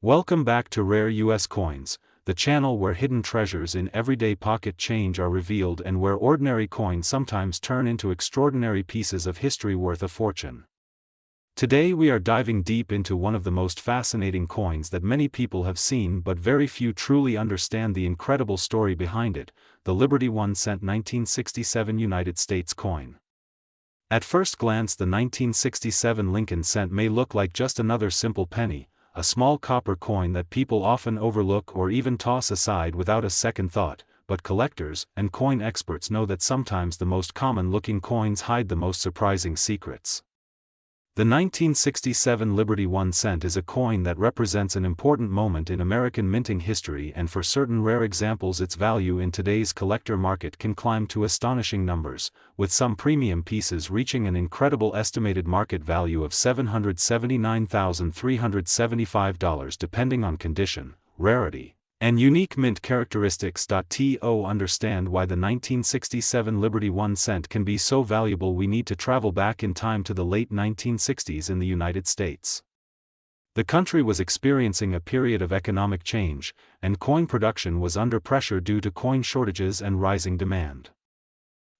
Welcome back to Rare US Coins, the channel where hidden treasures in everyday pocket change are revealed and where ordinary coins sometimes turn into extraordinary pieces of history worth a fortune. Today we are diving deep into one of the most fascinating coins that many people have seen but very few truly understand the incredible story behind it, the Liberty 1 cent 1967 United States coin. At first glance, the 1967 Lincoln cent may look like just another simple penny, a small copper coin that people often overlook or even toss aside without a second thought, but collectors and coin experts know that sometimes the most common-looking coins hide the most surprising secrets. The 1967 Liberty 1 cent is a coin that represents an important moment in American minting history, and for certain rare examples its value in today's collector market can climb to astonishing numbers, with some premium pieces reaching an incredible estimated market value of $779,375 depending on condition, rarity, and unique mint characteristics. To understand why the 1967 Liberty 1 cent can be so valuable, we need to travel back in time to the late 1960s in the United States. The country was experiencing a period of economic change, and coin production was under pressure due to coin shortages and rising demand.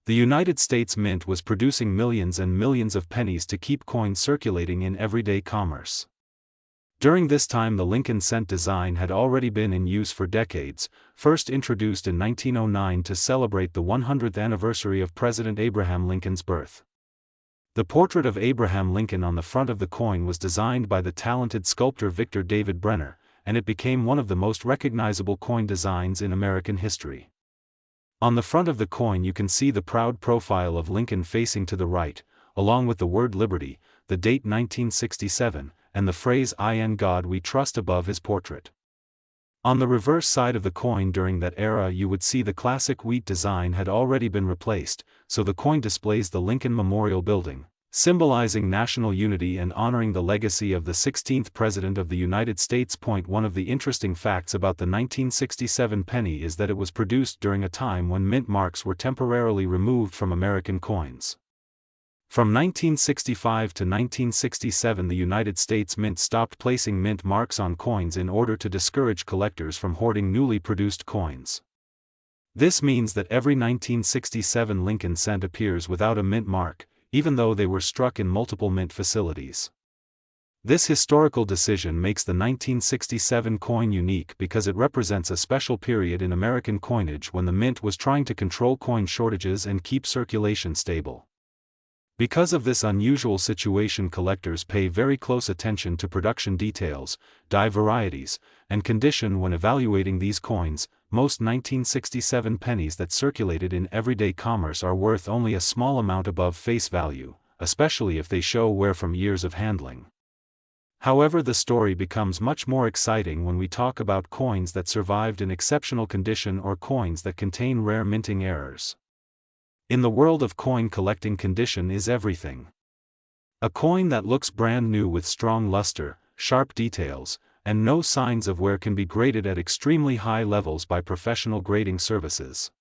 The United States Mint was producing millions and millions of pennies to keep coins circulating in everyday commerce. During this time, the Lincoln cent design had already been in use for decades, first introduced in 1909 to celebrate the 100th anniversary of President Abraham Lincoln's birth. The portrait of Abraham Lincoln on the front of the coin was designed by the talented sculptor Victor David Brenner, and it became one of the most recognizable coin designs in American history. On the front of the coin you can see the proud profile of Lincoln facing to the right, along with the word Liberty, the date 1967, and the phrase "In God We Trust" above his portrait. On the reverse side of the coin during that era you would see the classic wheat design had already been replaced, so the coin displays the Lincoln Memorial Building, symbolizing national unity and honoring the legacy of the 16th President of the United States. One of the interesting facts about the 1967 penny is that it was produced during a time when mint marks were temporarily removed from American coins. From 1965 to 1967 the United States Mint stopped placing mint marks on coins in order to discourage collectors from hoarding newly produced coins. This means that every 1967 Lincoln cent appears without a mint mark, even though they were struck in multiple mint facilities. This historical decision makes the 1967 coin unique because it represents a special period in American coinage when the mint was trying to control coin shortages and keep circulation stable. Because of this unusual situation, collectors pay very close attention to production details, die varieties, and condition when evaluating these coins. Most 1967 pennies that circulated in everyday commerce are worth only a small amount above face value, especially if they show wear from years of handling. However, the story becomes much more exciting when we talk about coins that survived in exceptional condition or coins that contain rare minting errors. In the world of coin collecting, condition is everything. A coin that looks brand new with strong luster, sharp details, and no signs of wear can be graded at extremely high levels by professional grading services.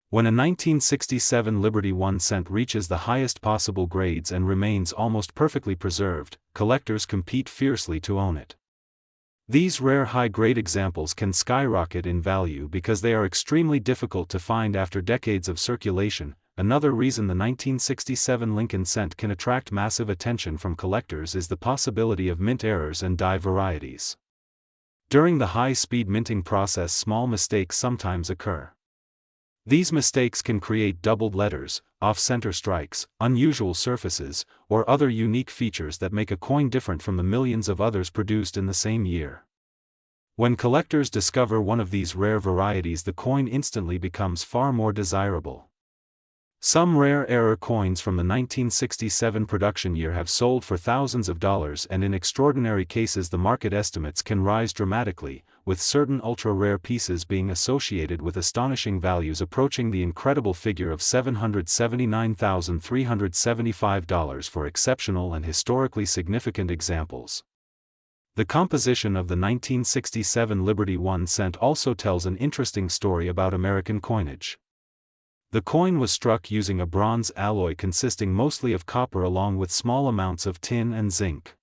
When a 1967 Liberty 1 cent reaches the highest possible grades and remains almost perfectly preserved, collectors compete fiercely to own it. These rare high-grade examples can skyrocket in value because they are extremely difficult to find after decades of circulation. Another reason the 1967 Lincoln cent can attract massive attention from collectors is the possibility of mint errors and die varieties. During the high-speed minting process, small mistakes sometimes occur. These mistakes can create doubled letters, off-center strikes, unusual surfaces, or other unique features that make a coin different from the millions of others produced in the same year. When collectors discover one of these rare varieties, the coin instantly becomes far more desirable. Some rare error coins from the 1967 production year have sold for thousands of dollars, and in extraordinary cases the market estimates can rise dramatically, with certain ultra-rare pieces being associated with astonishing values approaching the incredible figure of $779,375 for exceptional and historically significant examples. The composition of the 1967 Liberty 1 cent also tells an interesting story about American coinage. The coin was struck using a bronze alloy consisting mostly of copper along with small amounts of tin and zinc.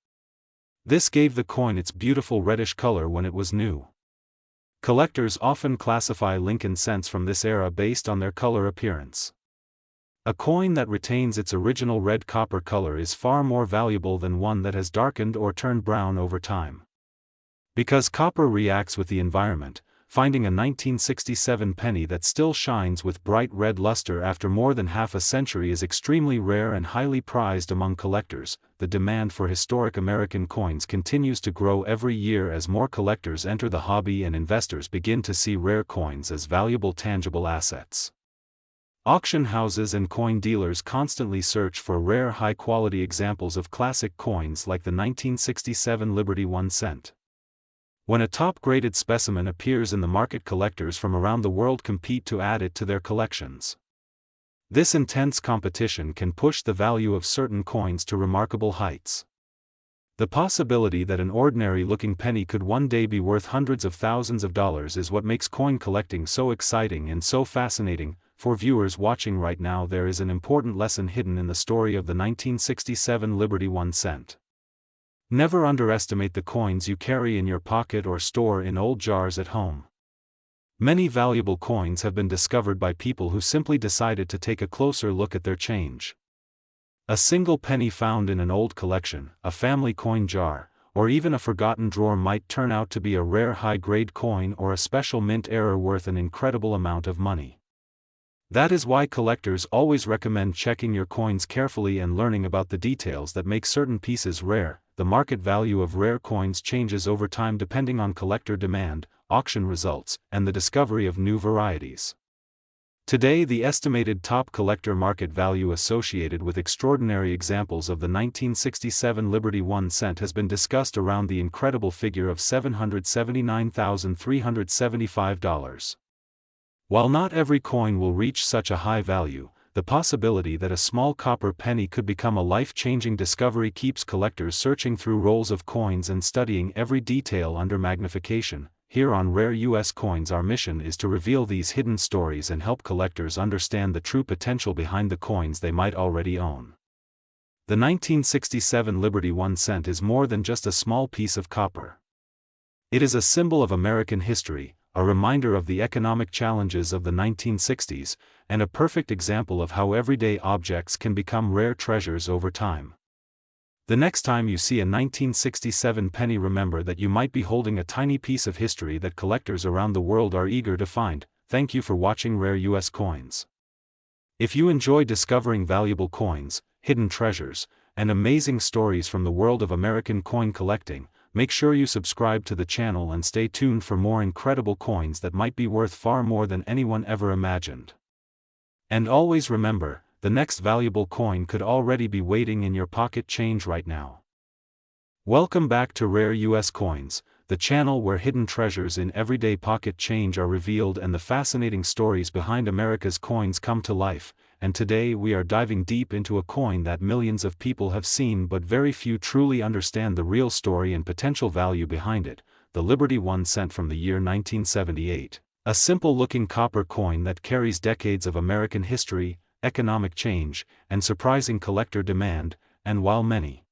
This gave the coin its beautiful reddish color when it was new. Collectors often classify Lincoln cents from this era based on their color appearance. A coin that retains its original red copper color is far more valuable than one that has darkened or turned brown over time. Because copper reacts with the environment, finding a 1967 penny that still shines with bright red luster after more than half a century is extremely rare and highly prized among collectors. The demand for historic American coins continues to grow every year as more collectors enter the hobby and investors begin to see rare coins as valuable tangible assets. Auction houses and coin dealers constantly search for rare high-quality examples of classic coins like the 1967 Liberty 1 cent. When a top-graded specimen appears in the market, collectors from around the world compete to add it to their collections. This intense competition can push the value of certain coins to remarkable heights. The possibility that an ordinary-looking penny could one day be worth hundreds of thousands of dollars is what makes coin collecting so exciting and so fascinating. For viewers watching right now, there is an important lesson hidden in the story of the 1967 Liberty 1 cent. Never underestimate the coins you carry in your pocket or store in old jars at home. Many valuable coins have been discovered by people who simply decided to take a closer look at their change. A single penny found in an old collection, a family coin jar, or even a forgotten drawer might turn out to be a rare high-grade coin or a special mint error worth an incredible amount of money. That is why collectors always recommend checking your coins carefully and learning about the details that make certain pieces rare. The market value of rare coins changes over time depending on collector demand, auction results, and the discovery of new varieties. Today, the estimated top collector market value associated with extraordinary examples of the 1967 Liberty 1 cent has been discussed around the incredible figure of $779,375. While not every coin will reach such a high value, the possibility that a small copper penny could become a life-changing discovery keeps collectors searching through rolls of coins and studying every detail under magnification. Here on Rare U.S. Coins, our mission is to reveal these hidden stories and help collectors understand the true potential behind the coins they might already own. The 1967 Liberty 1 cent is more than just a small piece of copper. It is a symbol of American history, a reminder of the economic challenges of the 1960s, and a perfect example of how everyday objects can become rare treasures over time. The next time you see a 1967 penny, remember that you might be holding a tiny piece of history that collectors around the world are eager to find. Thank you for watching Rare U.S. Coins. If you enjoy discovering valuable coins, hidden treasures, and amazing stories from the world of American coin collecting, make sure you subscribe to the channel and stay tuned for more incredible coins that might be worth far more than anyone ever imagined. And always remember, the next valuable coin could already be waiting in your pocket change right now. Welcome back to Rare U.S. Coins, the channel where hidden treasures in everyday pocket change are revealed and the fascinating stories behind America's coins come to life. And today we are diving deep into a coin that millions of people have seen but very few truly understand the real story and potential value behind it, the Liberty 1 cent from the year 1978. A simple-looking copper coin that carries decades of American history, economic change, and surprising collector demand. And while many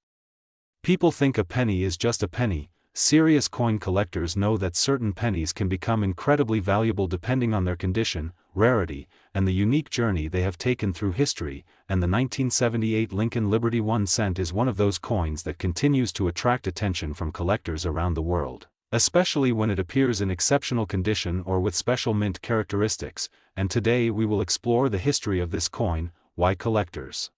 people think a penny is just a penny, serious coin collectors know that certain pennies can become incredibly valuable depending on their condition, rarity, and the unique journey they have taken through history. And the 1978 Lincoln Liberty 1 cent is one of those coins that continues to attract attention from collectors around the world, especially when it appears in exceptional condition or with special mint characteristics. And today we will explore the history of this coin, why collectors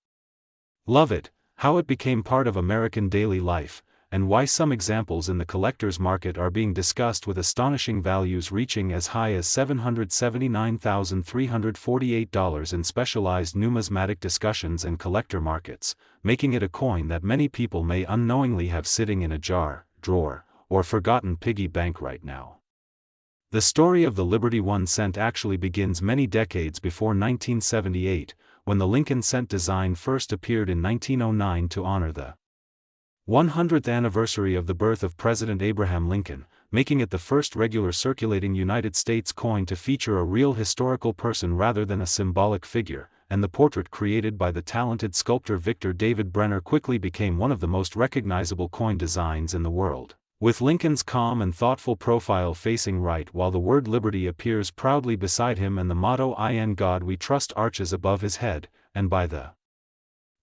love it, how it became part of American daily life, and why some examples in the collector's market are being discussed with astonishing values reaching as high as $779,348 in specialized numismatic discussions and collector markets, making it a coin that many people may unknowingly have sitting in a jar, drawer, or forgotten piggy bank right now. The story of the Liberty 1 cent actually begins many decades before 1978, when the Lincoln cent design first appeared in 1909 to honor the 100th anniversary of the birth of President Abraham Lincoln, making it the first regular circulating United States coin to feature a real historical person rather than a symbolic figure. and the portrait created by the talented sculptor Victor David Brenner quickly became one of the most recognizable coin designs in the world. With Lincoln's calm and thoughtful profile facing right while the word liberty appears proudly beside him and the motto "In God We Trust" arches above his head, and by the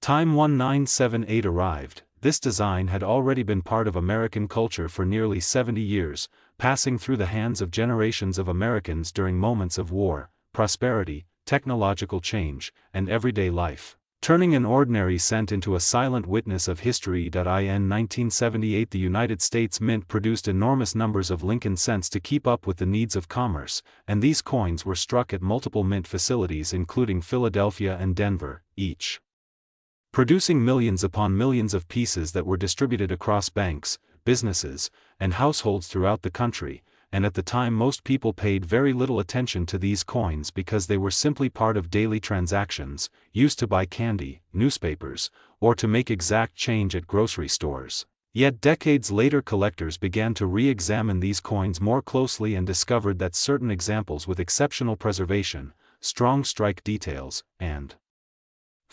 time 1978 arrived, this design had already been part of American culture for nearly 70 years, passing through the hands of generations of Americans during moments of war, prosperity, technological change, and everyday life, turning an ordinary cent into a silent witness of history. In 1978, the United States Mint produced enormous numbers of Lincoln cents to keep up with the needs of commerce, and these coins were struck at multiple mint facilities including Philadelphia and Denver, each producing millions upon millions of pieces that were distributed across banks, businesses, and households throughout the country. And at the time most people paid very little attention to these coins because they were simply part of daily transactions, used to buy candy, newspapers, or to make exact change at grocery stores. Yet decades later collectors began to re-examine these coins more closely and discovered that certain examples with exceptional preservation, strong strike details, and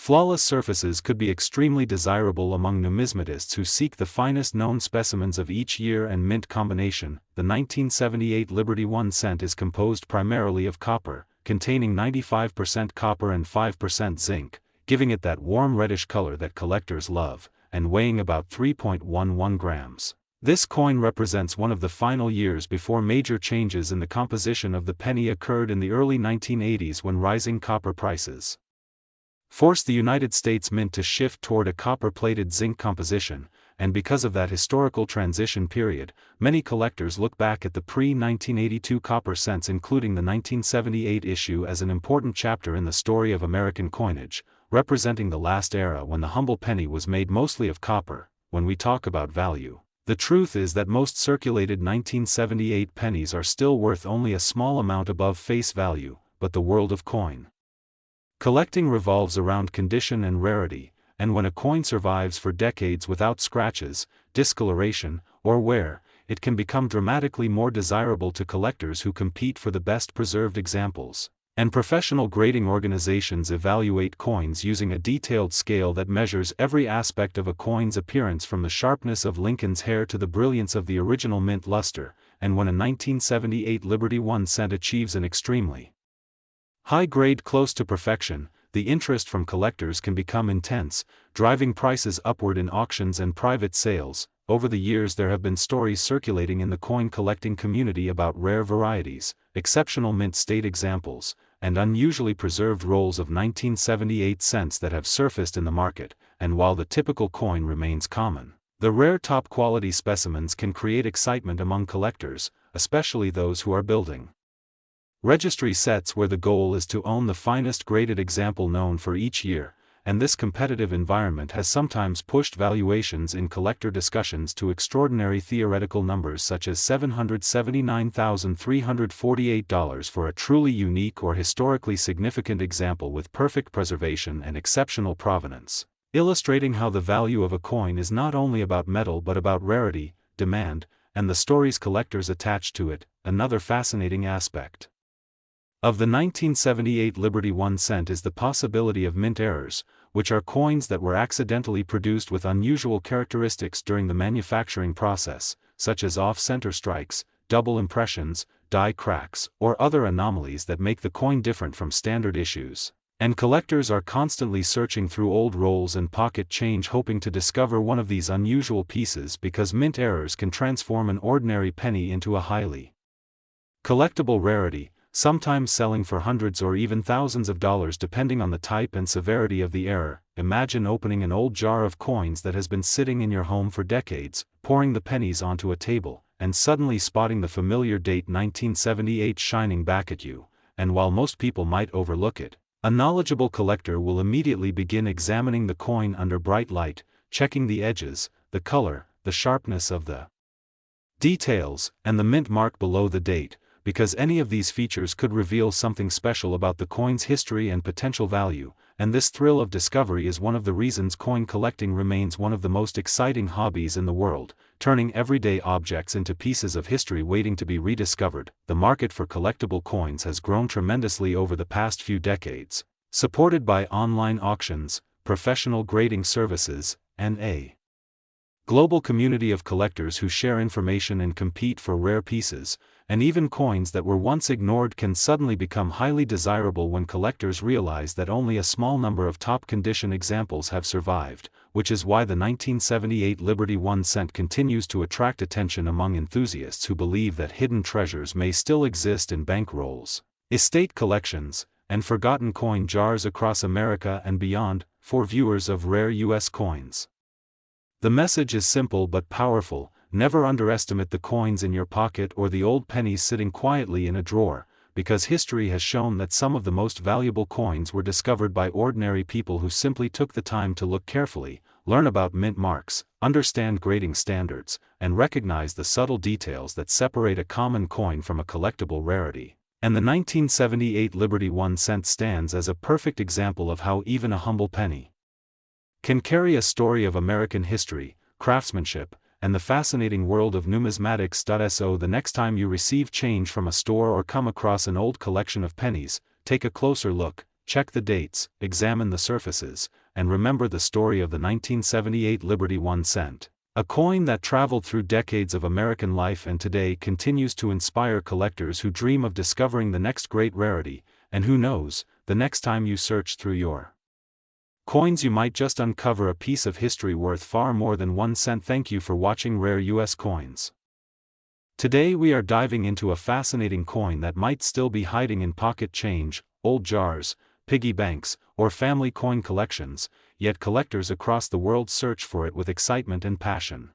flawless surfaces could be extremely desirable among numismatists who seek the finest known specimens of each year and mint combination. The 1978 Liberty 1 cent is composed primarily of copper, containing 95% copper and 5% zinc, giving it that warm reddish color that collectors love, and weighing about 3.11 grams. This coin represents one of the final years before major changes in the composition of the penny occurred in the early 1980s when rising copper prices forced the United States Mint to shift toward a copper-plated zinc composition, and because of that historical transition period, many collectors look back at the pre-1982 copper cents including the 1978 issue as an important chapter in the story of American coinage, representing the last era when the humble penny was made mostly of copper. When we talk about value, the truth is that most circulated 1978 pennies are still worth only a small amount above face value, but the world of coin collecting revolves around condition and rarity, and when a coin survives for decades without scratches, discoloration, or wear, it can become dramatically more desirable to collectors who compete for the best preserved examples. And professional grading organizations evaluate coins using a detailed scale that measures every aspect of a coin's appearance from the sharpness of Lincoln's hair to the brilliance of the original mint luster, and when a 1978 Liberty 1 cent achieves an extremely high grade close to perfection, the interest from collectors can become intense, driving prices upward in auctions and private sales. Over the years there have been stories circulating in the coin collecting community about rare varieties, exceptional mint state examples, and unusually preserved rolls of 1978 cents that have surfaced in the market, and while the typical coin remains common, the rare top quality specimens can create excitement among collectors, especially those who are building registry sets where the goal is to own the finest graded example known for each year, and this competitive environment has sometimes pushed valuations in collector discussions to extraordinary theoretical numbers such as $779,348 for a truly unique or historically significant example with perfect preservation and exceptional provenance, illustrating how the value of a coin is not only about metal but about rarity, demand, and the stories collectors attach to it. Another fascinating aspect of the 1978 Liberty 1 cent is the possibility of mint errors, which are coins that were accidentally produced with unusual characteristics during the manufacturing process, such as off-center strikes, double impressions, die cracks, or other anomalies that make the coin different from standard issues. And collectors are constantly searching through old rolls and pocket change hoping to discover one of these unusual pieces because mint errors can transform an ordinary penny into a highly collectible rarity, sometimes selling for hundreds or even thousands of dollars depending on the type and severity of the error. Imagine opening an old jar of coins that has been sitting in your home for decades, pouring the pennies onto a table, and suddenly spotting the familiar date 1978 shining back at you, and while most people might overlook it, a knowledgeable collector will immediately begin examining the coin under bright light, checking the edges, the color, the sharpness of the details, and the mint mark below the date, because any of these features could reveal something special about the coin's history and potential value, and this thrill of discovery is one of the reasons coin collecting remains one of the most exciting hobbies in the world, turning everyday objects into pieces of history waiting to be rediscovered. The market for collectible coins has grown tremendously over the past few decades, Supported by online auctions, professional grading services, and a global community of collectors who share information and compete for rare pieces, and even coins that were once ignored can suddenly become highly desirable when collectors realize that only a small number of top-condition examples have survived, which is why the 1978 Liberty 1 cent continues to attract attention among enthusiasts who believe that hidden treasures may still exist in bankrolls, estate collections, and forgotten coin jars across America and beyond, for viewers of rare U.S. coins. The message is simple but powerful: never underestimate the coins in your pocket or the old pennies sitting quietly in a drawer, because history has shown that some of the most valuable coins were discovered by ordinary people who simply took the time to look carefully, learn about mint marks, understand grading standards, and recognize the subtle details that separate a common coin from a collectible rarity. And the 1978 Liberty 1 cent stands as a perfect example of how even a humble penny can carry a story of American history, craftsmanship, and the fascinating world of numismatics. So the next time you receive change from a store or come across an old collection of pennies, take a closer look, check the dates, examine the surfaces, and remember the story of the 1978 Liberty 1 cent. A coin that traveled through decades of American life and today continues to inspire collectors who dream of discovering the next great rarity, and who knows, the next time you search through your coins you might just uncover a piece of history worth far more than 1 cent. Thank you for watching Rare US Coins. Today we are diving into a fascinating coin that might still be hiding in pocket change, old jars, piggy banks, or family coin collections, yet collectors across the world search for it with excitement and passion.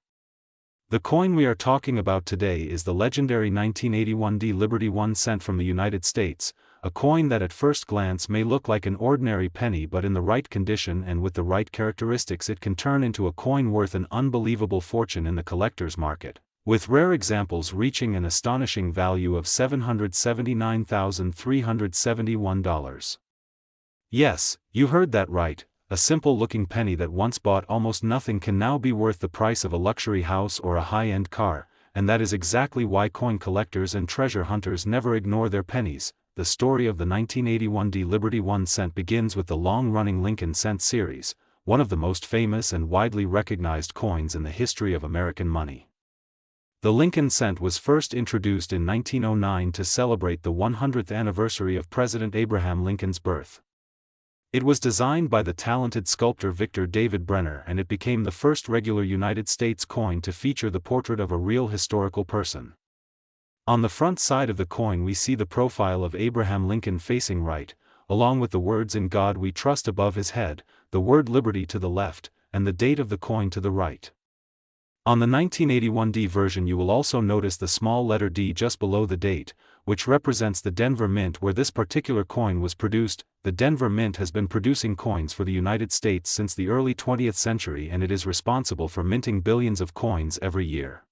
The coin we are talking about today is the legendary 1981 Liberty 1 cent from the United States, a coin that at first glance may look like an ordinary penny, but in the right condition and with the right characteristics it can turn into a coin worth an unbelievable fortune in the collector's market, with rare examples reaching an astonishing value of $779,371. Yes, you heard that right. A simple-looking penny that once bought almost nothing can now be worth the price of a luxury house or a high-end car, and that is exactly why coin collectors and treasure hunters never ignore their pennies. The story of the 1981 Liberty 1 cent begins with the long-running Lincoln cent series, one of the most famous and widely recognized coins in the history of American money. The Lincoln cent was first introduced in 1909 to celebrate the 100th anniversary of President Abraham Lincoln's birth. It was designed by the talented sculptor Victor David Brenner, and it became the first regular United States coin to feature the portrait of a real historical person. On the front side of the coin we see the profile of Abraham Lincoln facing right, along with the words "In God We Trust" above his head, the word "Liberty" to the left, and the date of the coin to the right. On the 1981 version you will also notice the small letter D just below the date, which represents the Denver Mint where this particular coin was produced. The Denver Mint has been producing coins for the United States since the early 20th century, and it is responsible for minting billions of coins every year.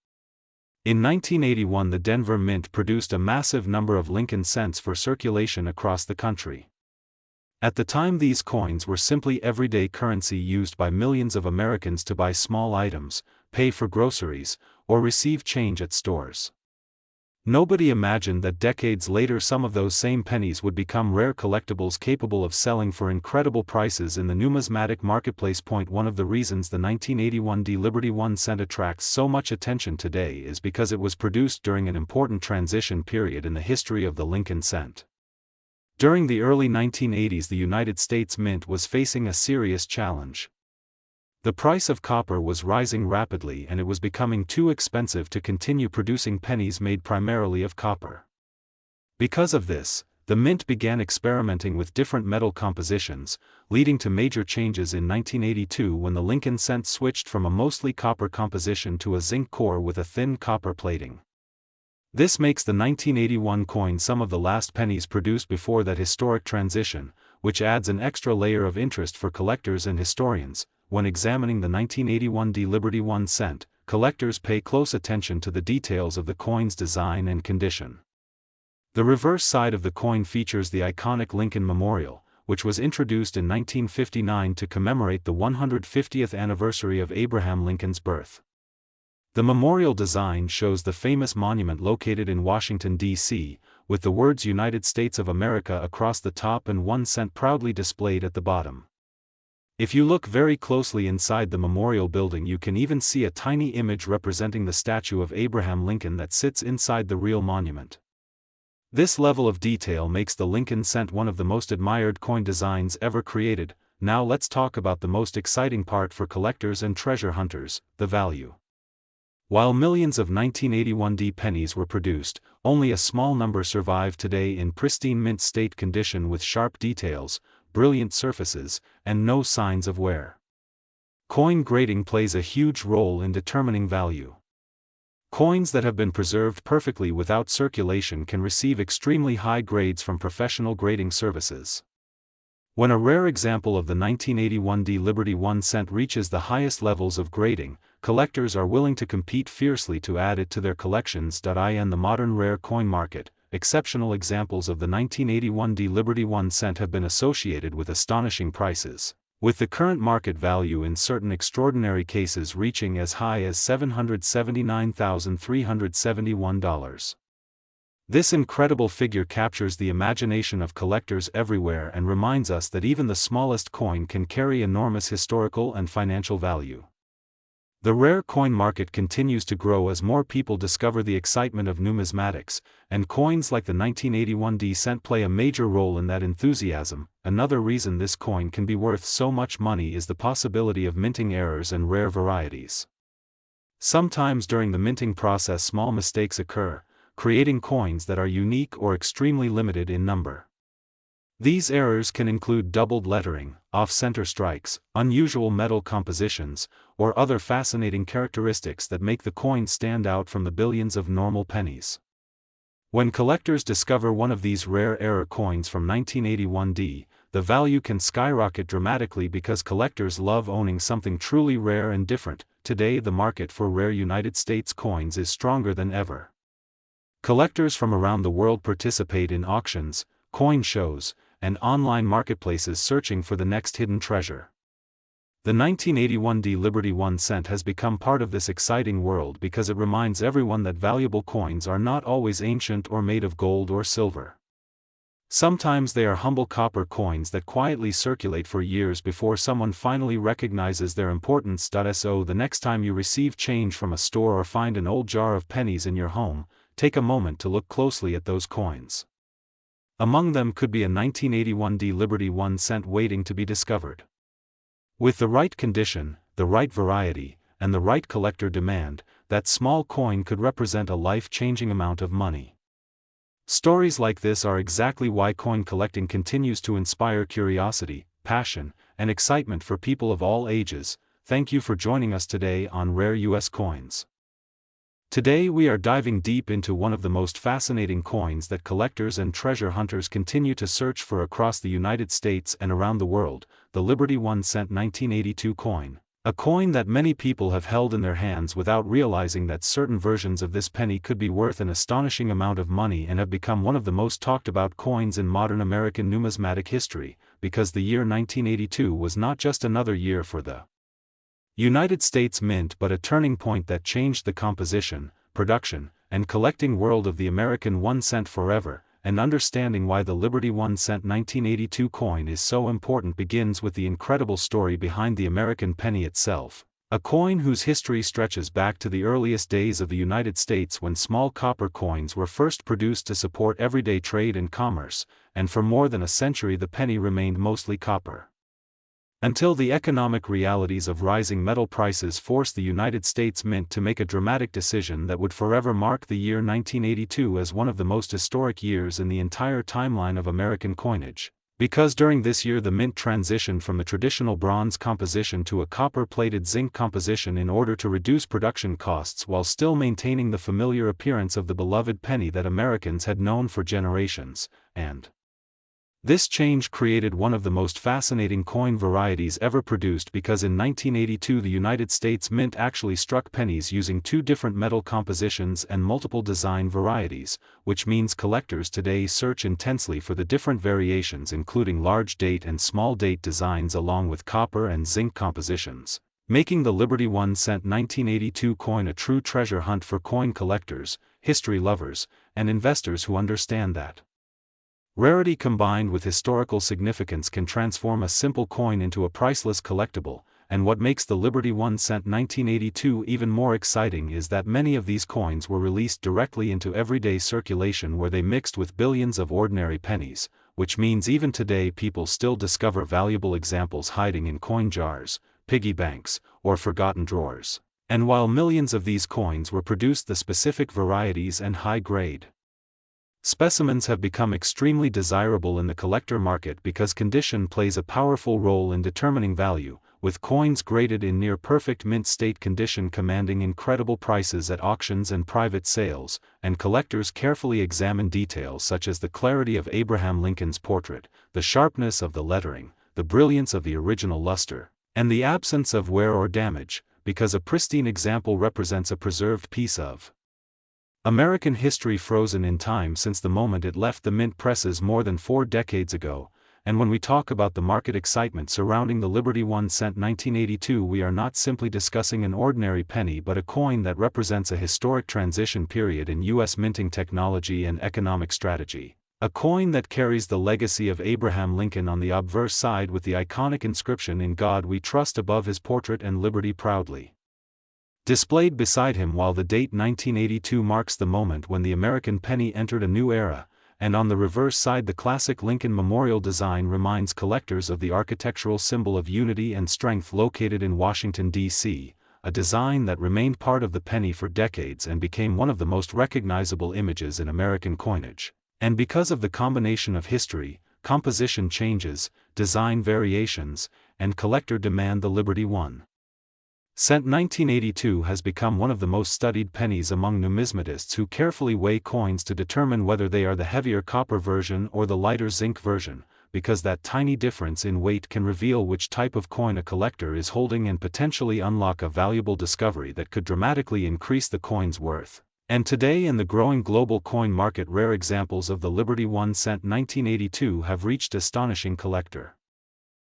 In 1981 the Denver Mint produced a massive number of Lincoln cents for circulation across the country. At the time these coins were simply everyday currency used by millions of Americans to buy small items, pay for groceries, or receive change at stores. Nobody imagined that decades later some of those same pennies would become rare collectibles capable of selling for incredible prices in the numismatic marketplace. One of the reasons the 1981 Liberty 1 cent attracts so much attention today is because it was produced during an important transition period in the history of the Lincoln cent. During the early 1980s the United States Mint was facing a serious challenge. The price of copper was rising rapidly and it was becoming too expensive to continue producing pennies made primarily of copper. Because of this, the Mint began experimenting with different metal compositions, leading to major changes in 1982 when the Lincoln cent switched from a mostly copper composition to a zinc core with a thin copper plating. This makes the 1981 coin some of the last pennies produced before that historic transition, which adds an extra layer of interest for collectors and historians. When examining the 1981 Liberty 1 cent, collectors pay close attention to the details of the coin's design and condition. The reverse side of the coin features the iconic Lincoln Memorial, which was introduced in 1959 to commemorate the 150th anniversary of Abraham Lincoln's birth. The memorial design shows the famous monument located in Washington, D.C., with the words United States of America across the top and 1 cent proudly displayed at the bottom. If you look very closely inside the memorial building, you can even see a tiny image representing the statue of Abraham Lincoln that sits inside the real monument. This level of detail makes the Lincoln cent one of the most admired coin designs ever created. Now let's talk about the most exciting part for collectors and treasure hunters, the value. While millions of 1981 pennies were produced, only a small number survive today in pristine mint state condition with sharp details, brilliant surfaces, and no signs of wear. Coin grading plays a huge role in determining value. Coins that have been preserved perfectly without circulation can receive extremely high grades from professional grading services. When a rare example of the 1981 Liberty 1 cent reaches the highest levels of grading, collectors are willing to compete fiercely to add it to their collections. In the modern rare coin market, exceptional examples of the 1981 Liberty 1 cent have been associated with astonishing prices, with the current market value in certain extraordinary cases reaching as high as $779,371. This incredible figure captures the imagination of collectors everywhere and reminds us that even the smallest coin can carry enormous historical and financial value. The rare coin market continues to grow as more people discover the excitement of numismatics, and coins like the 1981 cent play a major role in that enthusiasm. Another reason this coin can be worth so much money is the possibility of minting errors and rare varieties. Sometimes during the minting process small mistakes occur, creating coins that are unique or extremely limited in number. These errors can include doubled lettering, off-center strikes, unusual metal compositions, or other fascinating characteristics that make the coin stand out from the billions of normal pennies. When collectors discover one of these rare error coins from 1981, the value can skyrocket dramatically because collectors love owning something truly rare and different. Today the market for rare United States coins is stronger than ever. Collectors from around the world participate in auctions, coin shows, and online marketplaces searching for the next hidden treasure. The 1981 Liberty 1 cent has become part of this exciting world because it reminds everyone that valuable coins are not always ancient or made of gold or silver. Sometimes they are humble copper coins that quietly circulate for years before someone finally recognizes their importance. So the next time you receive change from a store or find an old jar of pennies in your home, take a moment to look closely at those coins. Among them could be a 1981 Liberty 1 cent waiting to be discovered. With the right condition, the right variety, and the right collector demand, that small coin could represent a life-changing amount of money. Stories like this are exactly why coin collecting continues to inspire curiosity, passion, and excitement for people of all ages. Thank you for joining us today on Rare US Coins. Today we are diving deep into one of the most fascinating coins that collectors and treasure hunters continue to search for across the United States and around the world, the Liberty 1 cent 1982 coin. A coin that many people have held in their hands without realizing that certain versions of this penny could be worth an astonishing amount of money and have become one of the most talked about coins in modern American numismatic history, because the year 1982 was not just another year for the United States Mint but a turning point that changed the composition, production, and collecting world of the American 1 cent forever. And understanding why the Liberty 1 cent 1982 coin is so important begins with the incredible story behind the American penny itself. A coin whose history stretches back to the earliest days of the United States when small copper coins were first produced to support everyday trade and commerce, and for more than a century the penny remained mostly copper. Until the economic realities of rising metal prices forced the United States Mint to make a dramatic decision that would forever mark the year 1982 as one of the most historic years in the entire timeline of American coinage. Because during this year the Mint transitioned from the traditional bronze composition to a copper-plated zinc composition in order to reduce production costs while still maintaining the familiar appearance of the beloved penny that Americans had known for generations, and this change created one of the most fascinating coin varieties ever produced because in 1982 the United States Mint actually struck pennies using two different metal compositions and multiple design varieties, which means collectors today search intensely for the different variations including large date and small date designs along with copper and zinc compositions, making the Liberty 1 cent 1982 coin a true treasure hunt for coin collectors. history lovers, and investors who understand that rarity combined with historical significance can transform a simple coin into a priceless collectible. And what makes the Liberty 1 cent 1982 even more exciting is that many of these coins were released directly into everyday circulation where they mixed with billions of ordinary pennies, which means even today people still discover valuable examples hiding in coin jars, piggy banks, or forgotten drawers. And while millions of these coins were produced, the specific varieties and high-grade specimens have become extremely desirable in the collector market because condition plays a powerful role in determining value, with coins graded in near-perfect mint state condition commanding incredible prices at auctions and private sales, and collectors carefully examine details such as the clarity of Abraham Lincoln's portrait, the sharpness of the lettering, the brilliance of the original luster, and the absence of wear or damage, because a pristine example represents a preserved piece of American history frozen in time since the moment it left the mint presses more than 4 decades ago. And when we talk about the market excitement surrounding the Liberty 1 cent 1982, we are not simply discussing an ordinary penny but a coin that represents a historic transition period in U.S. minting technology and economic strategy. A coin that carries the legacy of Abraham Lincoln on the obverse side with the iconic inscription "In God We Trust" above his portrait and "Liberty Proudly" displayed beside him, while the date 1982 marks the moment when the American penny entered a new era. And on the reverse side, the classic Lincoln Memorial design reminds collectors of the architectural symbol of unity and strength located in Washington, D.C., a design that remained part of the penny for decades and became one of the most recognizable images in American coinage. And because of the combination of history, composition changes, design variations, and collector demand, the Liberty 1 cent 1982 has become one of the most studied pennies among numismatists who carefully weigh coins to determine whether they are the heavier copper version or the lighter zinc version, because that tiny difference in weight can reveal which type of coin a collector is holding and potentially unlock a valuable discovery that could dramatically increase the coin's worth. And today, in the growing global coin market, rare examples of the Liberty 1 cent 1982 have reached astonishing collector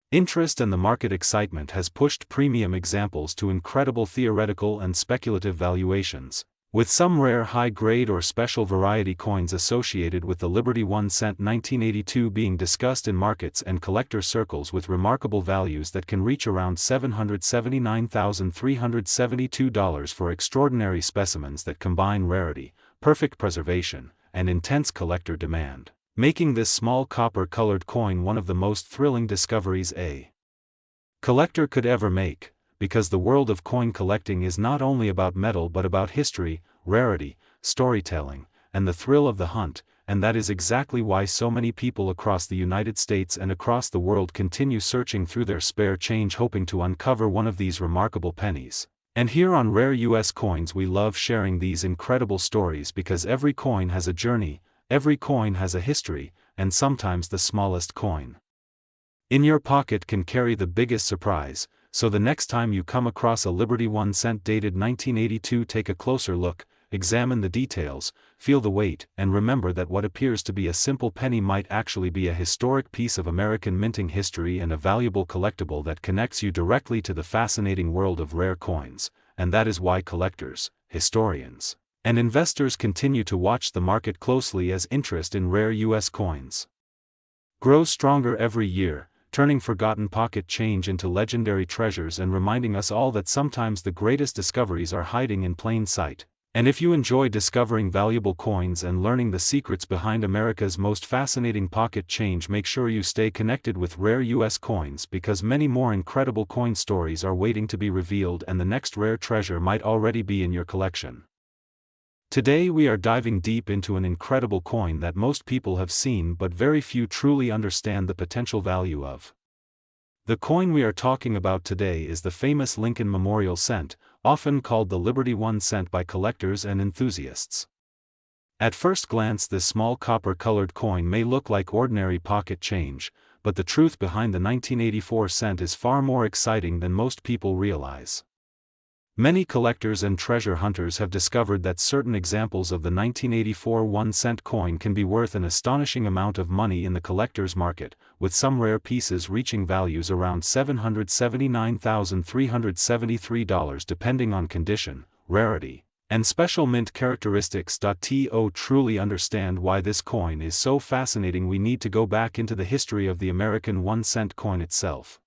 interest, and the market excitement has pushed premium examples to incredible theoretical and speculative valuations, with some rare high-grade or special variety coins associated with the Liberty 1 cent 1982 being discussed in markets and collector circles with remarkable values that can reach around $779,372 for extraordinary specimens that combine rarity, perfect preservation, and intense collector demand, making this small copper-colored coin one of the most thrilling discoveries a collector could ever make, because the world of coin collecting is not only about metal but about history, rarity, storytelling, and the thrill of the hunt, and that is exactly why so many people across the United States and across the world continue searching through their spare change hoping to uncover one of these remarkable pennies. And here on Rare US Coins we love sharing these incredible stories because every coin has a journey, every coin has a history, and sometimes the smallest coin in your pocket can carry the biggest surprise. So the next time you come across a Liberty 1 cent dated 1982, take a closer look, examine the details, feel the weight, and remember that what appears to be a simple penny might actually be a historic piece of American minting history and a valuable collectible that connects you directly to the fascinating world of rare coins. And that is why collectors, historians, and investors continue to watch the market closely as interest in rare US coins grows stronger every year, turning forgotten pocket change into legendary treasures and reminding us all that sometimes the greatest discoveries are hiding in plain sight. And if you enjoy discovering valuable coins and learning the secrets behind America's most fascinating pocket change, make sure you stay connected with Rare US Coins, because many more incredible coin stories are waiting to be revealed and the next rare treasure might already be in your collection. Today we are diving deep into an incredible coin that most people have seen but very few truly understand the potential value of. The coin we are talking about today is the famous Lincoln Memorial Cent, often called the Liberty 1 cent by collectors and enthusiasts. At first glance, this small copper-colored coin may look like ordinary pocket change, but the truth behind the 1984 cent is far more exciting than most people realize. Many collectors and treasure hunters have discovered that certain examples of the 1984 1-cent coin can be worth an astonishing amount of money in the collector's market, with some rare pieces reaching values around $779,373 depending on condition, rarity, and special mint characteristics. To truly understand why this coin is so fascinating, we need to go back into the history of the American 1-cent coin itself.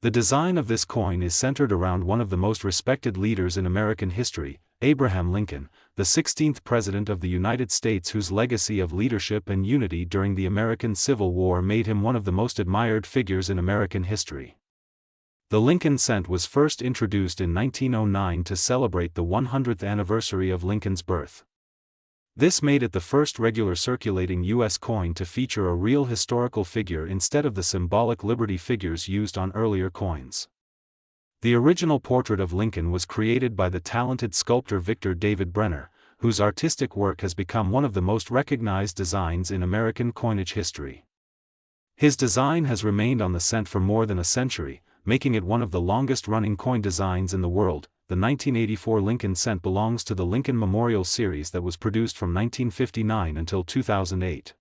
The design of this coin is centered around one of the most respected leaders in American history, Abraham Lincoln, the 16th President of the United States, whose legacy of leadership and unity during the American Civil War made him one of the most admired figures in American history. The Lincoln cent was first introduced in 1909 to celebrate the 100th anniversary of Lincoln's birth. This made it the first regular circulating U.S. coin to feature a real historical figure instead of the symbolic Liberty figures used on earlier coins. The original portrait of Lincoln was created by the talented sculptor Victor David Brenner, whose artistic work has become one of the most recognized designs in American coinage history. His design has remained on the cent for more than a century, making it one of the longest-running coin designs in the world. The 1984 Lincoln cent belongs to the Lincoln Memorial series that was produced from 1959 until 2008.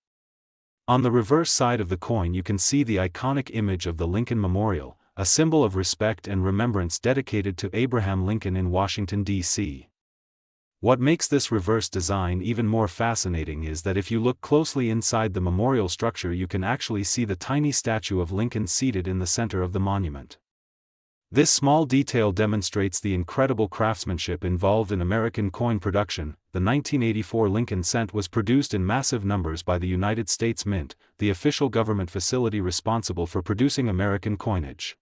On the reverse side of the coin you can see the iconic image of the Lincoln Memorial, a symbol of respect and remembrance dedicated to Abraham Lincoln in Washington, D.C. What makes this reverse design even more fascinating is that if you look closely inside the memorial structure you can actually see the tiny statue of Lincoln seated in the center of the monument. This small detail demonstrates the incredible craftsmanship involved in American coin production. The 1984 Lincoln cent was produced in massive numbers by the United States Mint, the official government facility responsible for producing American coinage.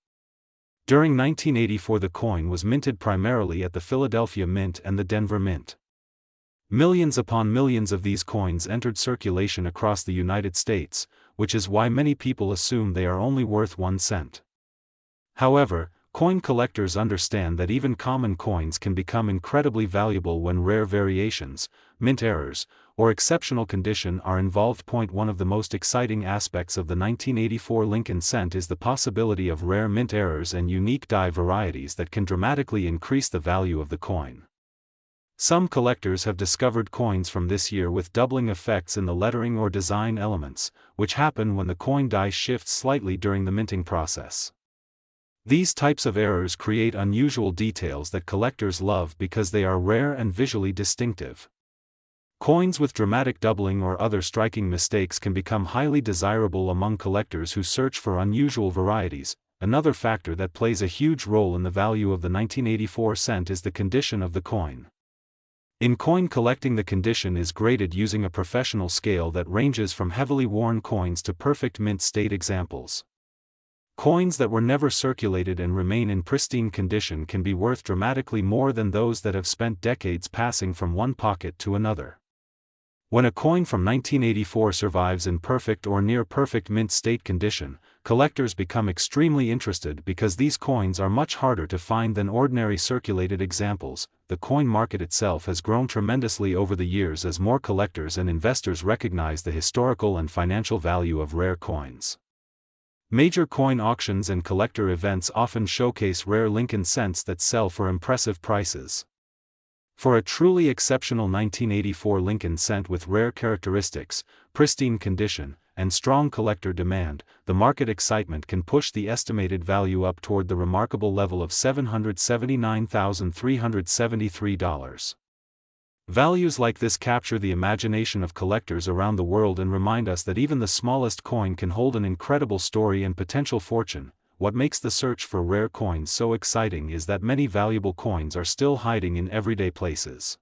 During 1984 the coin was minted primarily at the Philadelphia Mint and the Denver Mint. Millions upon millions of these coins entered circulation across the United States, which is why many people assume they are only worth 1 cent. However, coin collectors understand that even common coins can become incredibly valuable when rare variations, mint errors, or exceptional condition are involved. One of the most exciting aspects of the 1984 Lincoln cent is the possibility of rare mint errors and unique die varieties that can dramatically increase the value of the coin. Some collectors have discovered coins from this year with doubling effects in the lettering or design elements, which happen when the coin die shifts slightly during the minting process. These types of errors create unusual details that collectors love because they are rare and visually distinctive. Coins with dramatic doubling or other striking mistakes can become highly desirable among collectors who search for unusual varieties. Another factor that plays a huge role in the value of the 1984 cent is the condition of the coin. In coin collecting, the condition is graded using a professional scale that ranges from heavily worn coins to perfect mint state examples. Coins that were never circulated and remain in pristine condition can be worth dramatically more than those that have spent decades passing from one pocket to another. When a coin from 1984 survives in perfect or near perfect mint state condition, collectors become extremely interested because these coins are much harder to find than ordinary circulated examples. The coin market itself has grown tremendously over the years as more collectors and investors recognize the historical and financial value of rare coins. Major coin auctions and collector events often showcase rare Lincoln cents that sell for impressive prices. For a truly exceptional 1984 Lincoln cent with rare characteristics, pristine condition, and strong collector demand, the market excitement can push the estimated value up toward the remarkable level of $779,373. Values like this capture the imagination of collectors around the world and remind us that even the smallest coin can hold an incredible story and potential fortune. What makes the search for rare coins so exciting is that many valuable coins are still hiding in everyday places.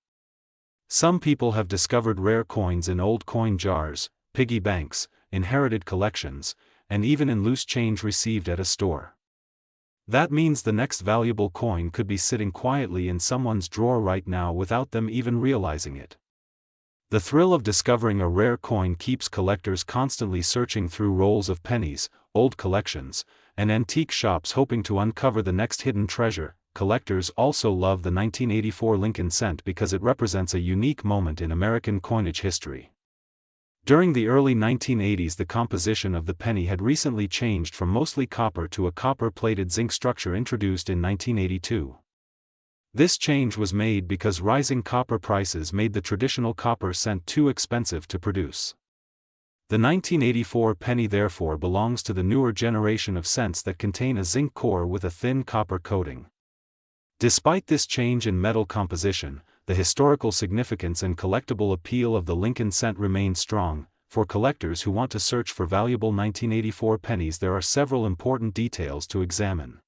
Some people have discovered rare coins in old coin jars, piggy banks, inherited collections, and even in loose change received at a store. That means the next valuable coin could be sitting quietly in someone's drawer right now without them even realizing it. The thrill of discovering a rare coin keeps collectors constantly searching through rolls of pennies, old collections, and antique shops hoping to uncover the next hidden treasure. Collectors also love the 1984 Lincoln cent because it represents a unique moment in American coinage history. During the early 1980s, the composition of the penny had recently changed from mostly copper to a copper-plated zinc structure introduced in 1982. This change was made because rising copper prices made the traditional copper cent too expensive to produce. The 1984 penny therefore belongs to the newer generation of cents that contain a zinc core with a thin copper coating. Despite this change in metal composition, the historical significance and collectible appeal of the Lincoln cent remain strong. For collectors who want to search for valuable 1984 pennies, there are several important details to examine.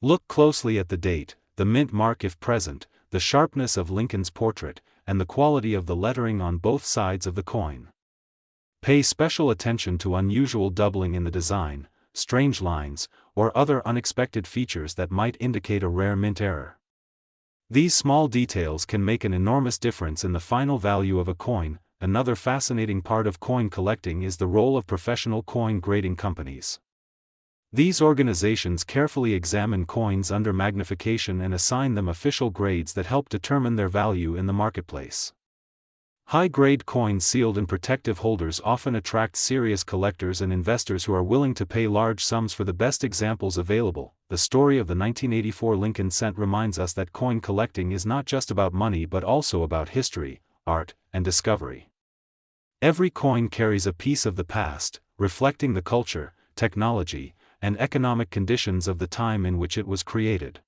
Look closely at the date, the mint mark if present, the sharpness of Lincoln's portrait, and the quality of the lettering on both sides of the coin. Pay special attention to unusual doubling in the design, strange lines, or other unexpected features that might indicate a rare mint error. These small details can make an enormous difference in the final value of a coin. Another fascinating part of coin collecting is the role of professional coin grading companies. These organizations carefully examine coins under magnification and assign them official grades that help determine their value in the marketplace. High-grade coins sealed in protective holders often attract serious collectors and investors who are willing to pay large sums for the best examples available. The story of the 1984 Lincoln cent reminds us that coin collecting is not just about money but also about history, art, and discovery. Every coin carries a piece of the past, reflecting the culture, technology, and economic conditions of the time in which it was created.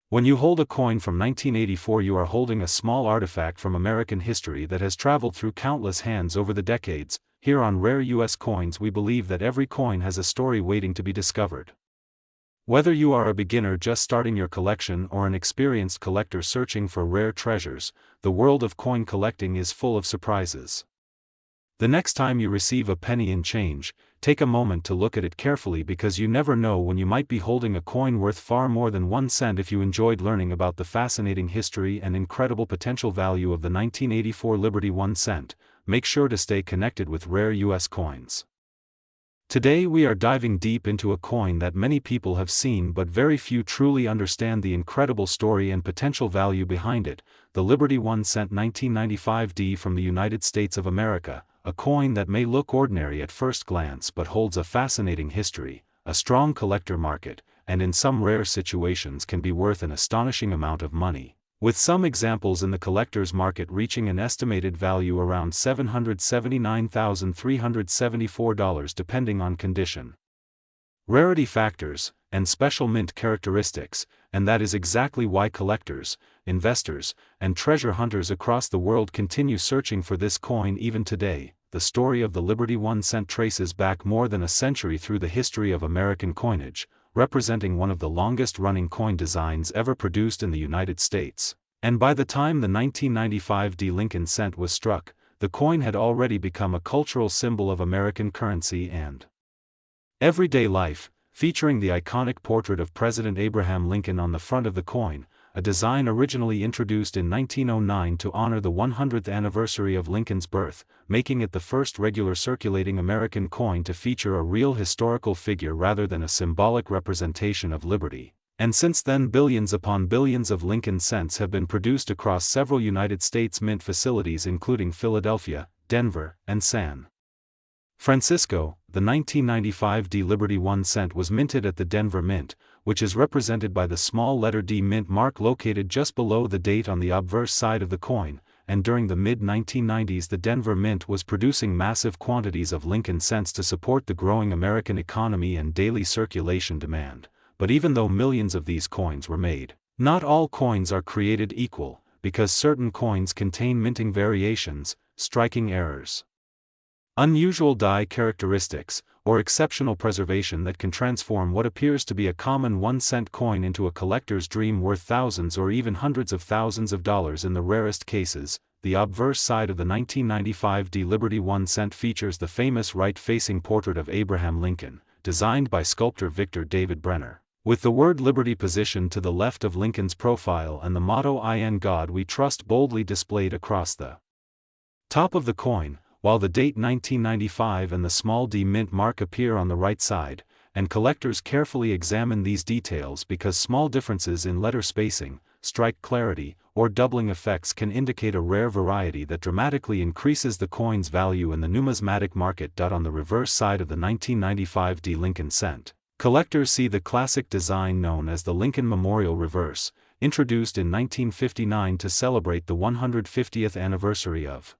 When you hold a coin from 1984, you are holding a small artifact from American history that has traveled through countless hands over the decades. Here on Rare U.S. Coins, we believe that every coin has a story waiting to be discovered. Whether you are a beginner just starting your collection or an experienced collector searching for rare treasures, the world of coin collecting is full of surprises. The next time you receive a penny in change, take a moment to look at it carefully, because you never know when you might be holding a coin worth far more than 1 cent. If you enjoyed learning about the fascinating history and incredible potential value of the 1984 Liberty 1 cent, make sure to stay connected with Rare U.S. Coins. Today we are diving deep into a coin that many people have seen but very few truly understand the incredible story and potential value behind it, the Liberty 1 cent 1995 D from the United States of America. A coin that may look ordinary at first glance but holds a fascinating history, a strong collector market, and in some rare situations can be worth an astonishing amount of money, with some examples in the collector's market reaching an estimated value around $779,374 depending on condition, rarity factors, and special mint characteristics, and that is exactly why collectors, investors, and treasure hunters across the world continue searching for this coin even today. The story of the Liberty 1 cent traces back more than a century through the history of American coinage, representing one of the longest-running coin designs ever produced in the United States. And by the time the 1995 D Lincoln cent was struck, the coin had already become a cultural symbol of American currency and everyday life, featuring the iconic portrait of President Abraham Lincoln on the front of the coin, a design originally introduced in 1909 to honor the 100th anniversary of Lincoln's birth, making it the first regular circulating American coin to feature a real historical figure rather than a symbolic representation of liberty. And since then, billions upon billions of Lincoln cents have been produced across several United States mint facilities including Philadelphia, Denver, and San Francisco. The 1995 D Liberty 1 cent was minted at the Denver Mint, which is represented by the small letter D mint mark located just below the date on the obverse side of the coin, and during the mid-1990s the Denver Mint was producing massive quantities of Lincoln cents to support the growing American economy and daily circulation demand. But even though millions of these coins were made, not all coins are created equal, because certain coins contain minting variations, striking errors, unusual die characteristics, or exceptional preservation that can transform what appears to be a common 1 cent coin into a collector's dream worth thousands or even hundreds of thousands of dollars in the rarest cases. The obverse side of the 1995 D Liberty 1 cent features the famous right-facing portrait of Abraham Lincoln, designed by sculptor Victor David Brenner, with the word Liberty positioned to the left of Lincoln's profile and the motto "In God We Trust" boldly displayed across the top of the coin, while the date 1995 and the small d mint mark appear on the right side, and collectors carefully examine these details because small differences in letter spacing, strike clarity, or doubling effects can indicate a rare variety that dramatically increases the coin's value in the numismatic market. On the reverse side of the 1995 D Lincoln cent, collectors see the classic design known as the Lincoln Memorial Reverse, introduced in 1959 to celebrate the 150th anniversary of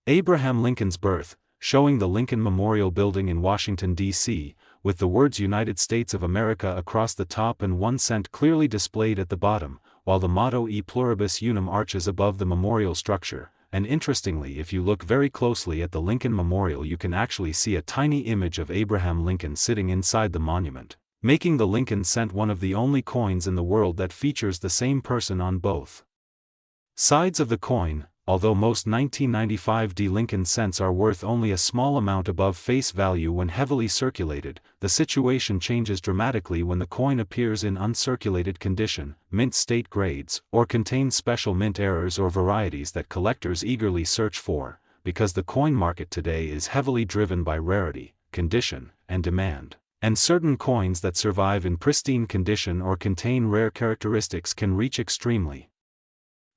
Abraham Lincoln's birth, showing the Lincoln Memorial Building in Washington, D.C., with the words United States of America across the top and 1 cent clearly displayed at the bottom. while the motto E pluribus unum arches above the memorial structure, and interestingly, if you look very closely at the Lincoln Memorial, you can actually see a tiny image of Abraham Lincoln sitting inside the monument, making the Lincoln cent one of the only coins in the world that features the same person on both sides of the coin. Although most 1995 Lincoln cents are worth only a small amount above face value when heavily circulated, the situation changes dramatically when the coin appears in uncirculated condition, mint state grades, or contains special mint errors or varieties that collectors eagerly search for, because the coin market today is heavily driven by rarity, condition, and demand. And certain coins that survive in pristine condition or contain rare characteristics can reach extremely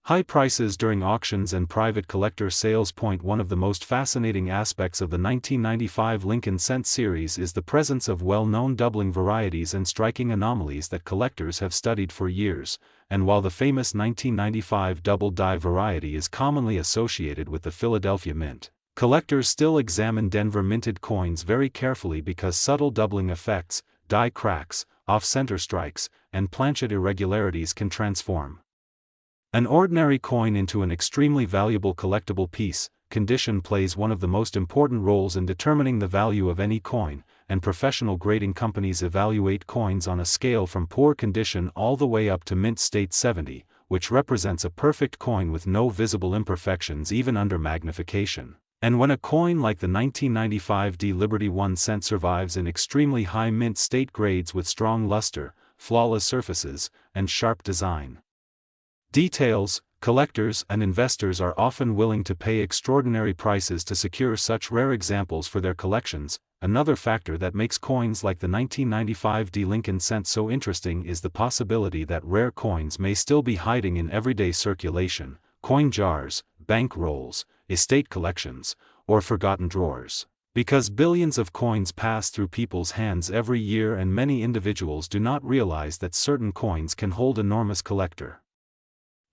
high prices during auctions and private collector sales. One of the most fascinating aspects of the 1995 Lincoln cent series is the presence of well-known doubling varieties and striking anomalies that collectors have studied for years, and while the famous 1995 double die variety is commonly associated with the Philadelphia Mint, collectors still examine Denver minted coins very carefully because subtle doubling effects, die cracks, off-center strikes, and planchet irregularities can transform an ordinary coin into an extremely valuable collectible piece. Condition plays one of the most important roles in determining the value of any coin, and professional grading companies evaluate coins on a scale from poor condition all the way up to mint state 70, which represents a perfect coin with no visible imperfections even under magnification. And when a coin like the 1995 Liberty 1 cent survives in extremely high mint state grades with strong luster, flawless surfaces, and sharp design details, collectors and investors are often willing to pay extraordinary prices to secure such rare examples for their collections. Another factor that makes coins like the 1995 Lincoln cent so interesting is the possibility that rare coins may still be hiding in everyday circulation, coin jars, bank rolls, estate collections, or forgotten drawers. Because billions of coins pass through people's hands every year and many individuals do not realize that certain coins can hold enormous collector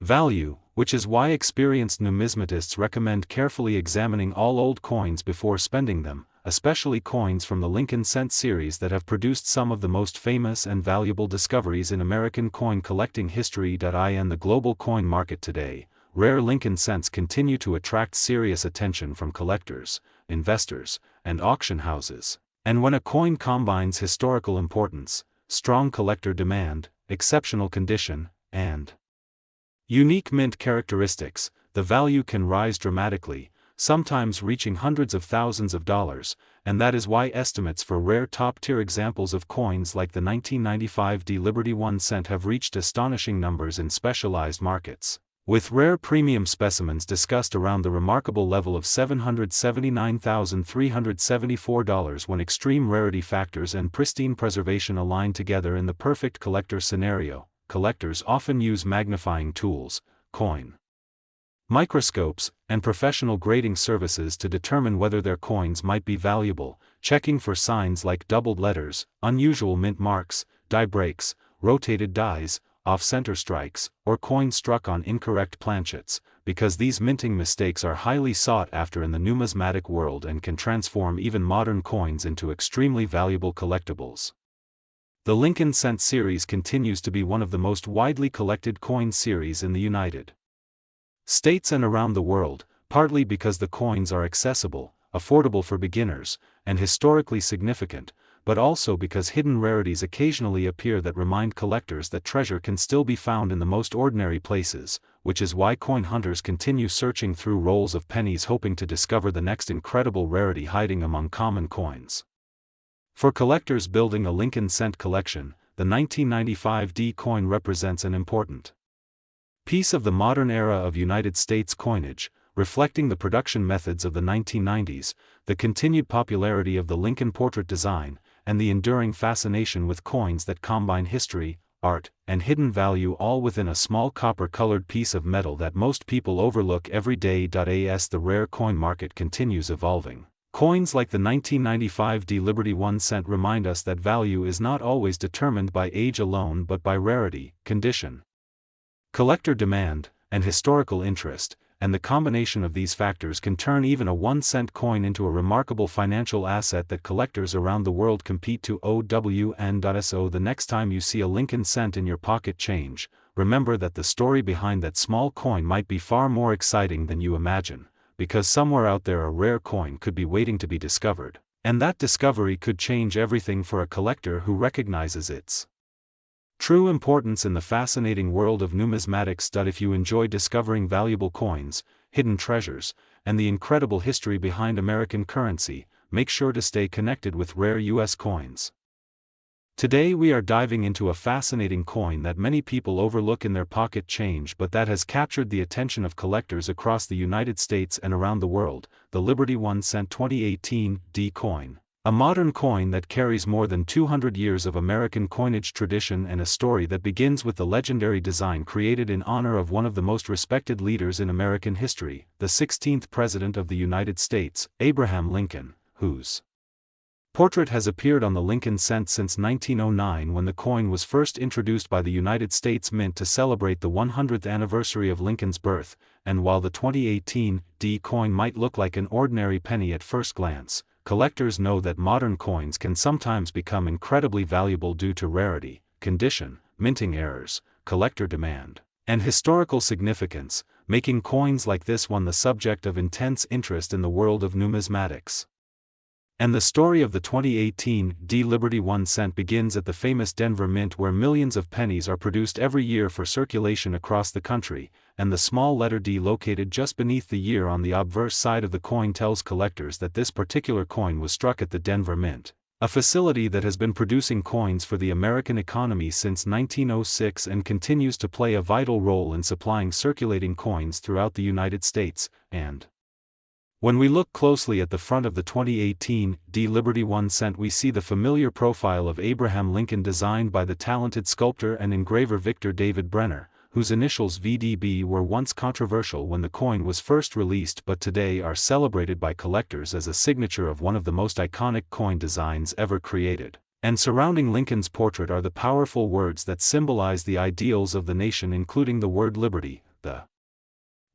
value, which is why experienced numismatists recommend carefully examining all old coins before spending them, especially coins from the Lincoln cent series that have produced some of the most famous and valuable discoveries in American coin collecting history. In the global coin market today, rare Lincoln cents continue to attract serious attention from collectors, investors, and auction houses. And when a coin combines historical importance, strong collector demand, exceptional condition, and unique mint characteristics, the value can rise dramatically, sometimes reaching hundreds of thousands of dollars, and that is why estimates for rare top-tier examples of coins like the 1995 Liberty 1 cent have reached astonishing numbers in specialized markets, with rare premium specimens discussed around the remarkable level of $779,374 when extreme rarity factors and pristine preservation align together in the perfect collector scenario. Collectors often use magnifying tools, coin microscopes, and professional grading services to determine whether their coins might be valuable, checking for signs like doubled letters, unusual mint marks, die breaks, rotated dies, off-center strikes, or coins struck on incorrect planchets, because these minting mistakes are highly sought after in the numismatic world and can transform even modern coins into extremely valuable collectibles. The Lincoln cent series continues to be one of the most widely collected coin series in the United States and around the world, partly because the coins are accessible, affordable for beginners, and historically significant, but also because hidden rarities occasionally appear that remind collectors that treasure can still be found in the most ordinary places, which is why coin hunters continue searching through rolls of pennies hoping to discover the next incredible rarity hiding among common coins. For collectors building a Lincoln cent collection, the 1995 coin represents an important piece of the modern era of United States coinage, reflecting the production methods of the 1990s, the continued popularity of the Lincoln portrait design, and the enduring fascination with coins that combine history, art, and hidden value all within a small copper-colored piece of metal that most people overlook every day. As the rare coin market continues evolving, coins like the 1995 Liberty 1 cent remind us that value is not always determined by age alone but by rarity, condition, collector demand, and historical interest, and the combination of these factors can turn even a 1-cent coin into a remarkable financial asset that collectors around the world compete to own. So the next time you see a Lincoln cent in your pocket change, remember that the story behind that small coin might be far more exciting than you imagine, because somewhere out there a rare coin could be waiting to be discovered, and that discovery could change everything for a collector who recognizes its true importance in the fascinating world of numismatics. If you enjoy discovering valuable coins, hidden treasures, and the incredible history behind American currency, make sure to stay connected with Rare U.S. Coins. Today we are diving into a fascinating coin that many people overlook in their pocket change but that has captured the attention of collectors across the United States and around the world, the Liberty 1 cent 2018 D coin. A modern coin that carries more than 200 years of American coinage tradition and a story that begins with the legendary design created in honor of one of the most respected leaders in American history, the 16th President of the United States, Abraham Lincoln, whose portrait has appeared on the Lincoln cent since 1909 when the coin was first introduced by the United States Mint to celebrate the 100th anniversary of Lincoln's birth. And while the 2018 D coin might look like an ordinary penny at first glance, collectors know that modern coins can sometimes become incredibly valuable due to rarity, condition, minting errors, collector demand, and historical significance, making coins like this one the subject of intense interest in the world of numismatics. And the story of the 2018 D Liberty 1 cent begins at the famous Denver Mint, where millions of pennies are produced every year for circulation across the country, and the small letter D located just beneath the year on the obverse side of the coin tells collectors that this particular coin was struck at the Denver Mint, a facility that has been producing coins for the American economy since 1906 and continues to play a vital role in supplying circulating coins throughout the United States. And when we look closely at the front of the 2018 D Liberty 1 cent, we see the familiar profile of Abraham Lincoln designed by the talented sculptor and engraver Victor David Brenner, whose initials VDB were once controversial when the coin was first released but today are celebrated by collectors as a signature of one of the most iconic coin designs ever created. And surrounding Lincoln's portrait are the powerful words that symbolize the ideals of the nation, including the word liberty, the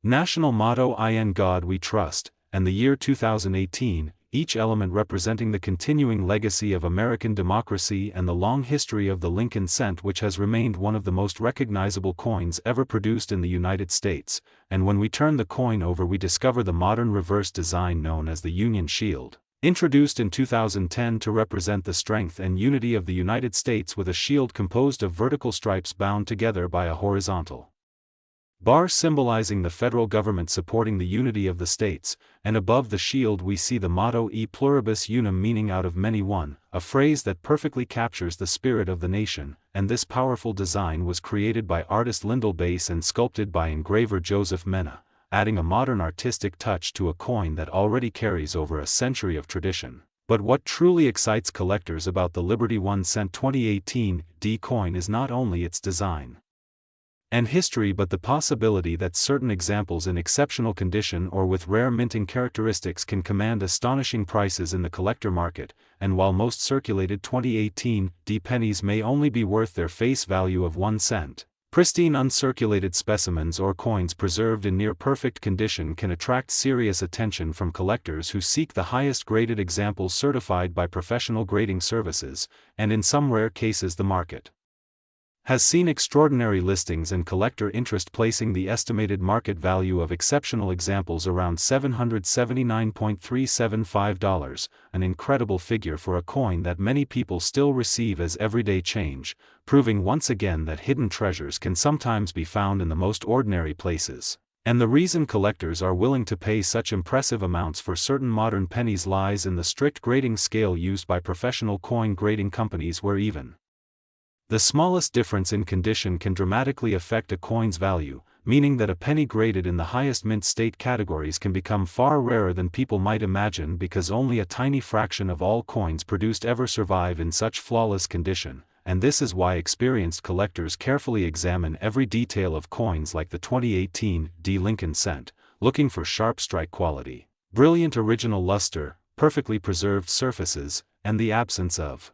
national motto "In God We Trust," and the year 2018, each element representing the continuing legacy of American democracy and the long history of the Lincoln cent, which has remained one of the most recognizable coins ever produced in the United States. And when we turn the coin over, we discover the modern reverse design known as the Union Shield, introduced in 2010 to represent the strength and unity of the United States, with a shield composed of vertical stripes bound together by a horizontal bar symbolizing the federal government supporting the unity of the states, and above the shield we see the motto E pluribus unum, meaning out of many one, a phrase that perfectly captures the spirit of the nation. And this powerful design was created by artist Lyndall Bass and sculpted by engraver Joseph Mena, adding a modern artistic touch to a coin that already carries over a century of tradition. But what truly excites collectors about the Liberty 1 cent 2018 D coin is not only its design and history but the possibility that certain examples in exceptional condition or with rare minting characteristics can command astonishing prices in the collector market. And while most circulated 2018 D pennies may only be worth their face value of 1 cent, pristine uncirculated specimens or coins preserved in near-perfect condition can attract serious attention from collectors who seek the highest graded examples certified by professional grading services. And in some rare cases the market has seen extraordinary listings and collector interest, placing the estimated market value of exceptional examples around $779.375, an incredible figure for a coin that many people still receive as everyday change, proving once again that hidden treasures can sometimes be found in the most ordinary places. And the reason collectors are willing to pay such impressive amounts for certain modern pennies lies in the strict grading scale used by professional coin grading companies, where even the smallest difference in condition can dramatically affect a coin's value, meaning that a penny graded in the highest mint state categories can become far rarer than people might imagine, because only a tiny fraction of all coins produced ever survive in such flawless condition. And this is why experienced collectors carefully examine every detail of coins like the 2018 D Lincoln cent, looking for sharp strike quality, brilliant original luster, perfectly preserved surfaces, and the absence of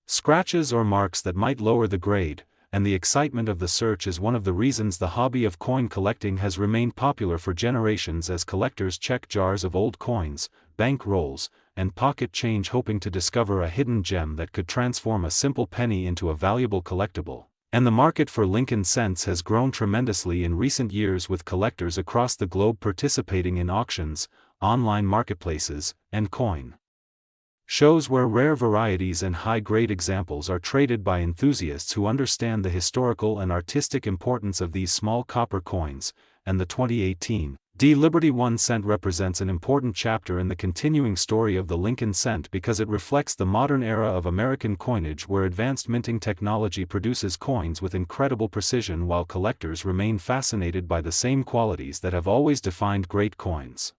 scratches or marks that might lower the grade. And the excitement of the search is one of the reasons the hobby of coin collecting has remained popular for generations, as collectors check jars of old coins, bank rolls, and pocket change, hoping to discover a hidden gem that could transform a simple penny into a valuable collectible. And the market for Lincoln cents has grown tremendously in recent years, with collectors across the globe participating in auctions, online marketplaces, and coin shows where rare varieties and high-grade examples are traded by enthusiasts who understand the historical and artistic importance of these small copper coins. And the 2018 Liberty 1 cent represents an important chapter in the continuing story of the Lincoln cent, because it reflects the modern era of American coinage, where advanced minting technology produces coins with incredible precision while collectors remain fascinated by the same qualities that have always defined great coins,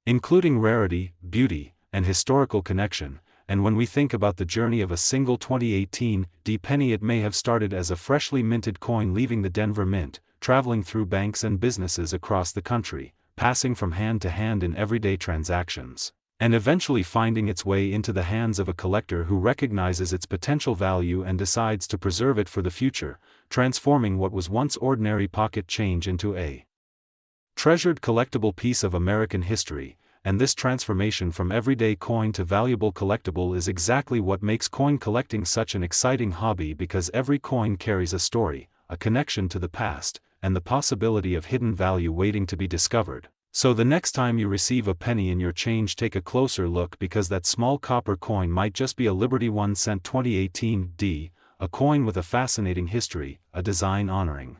including rarity, beauty, and historical connection. And when we think about the journey of a single 2018 penny, it may have started as a freshly minted coin leaving the Denver Mint, traveling through banks and businesses across the country, passing from hand to hand in everyday transactions, and eventually finding its way into the hands of a collector who recognizes its potential value and decides to preserve it for the future, transforming what was once ordinary pocket change into a treasured collectible piece of American history. And this transformation from everyday coin to valuable collectible is exactly what makes coin collecting such an exciting hobby, because every coin carries a story, a connection to the past, and the possibility of hidden value waiting to be discovered. So the next time you receive a penny in your change, take a closer look, because that small copper coin might just be a Liberty 1 cent 2018 a coin with a fascinating history, a design honoring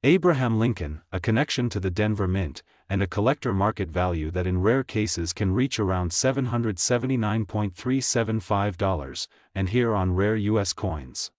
Abraham Lincoln, a connection to the Denver Mint, and a collector market value that in rare cases can reach around $779.375, and here on Rare U.S. Coins.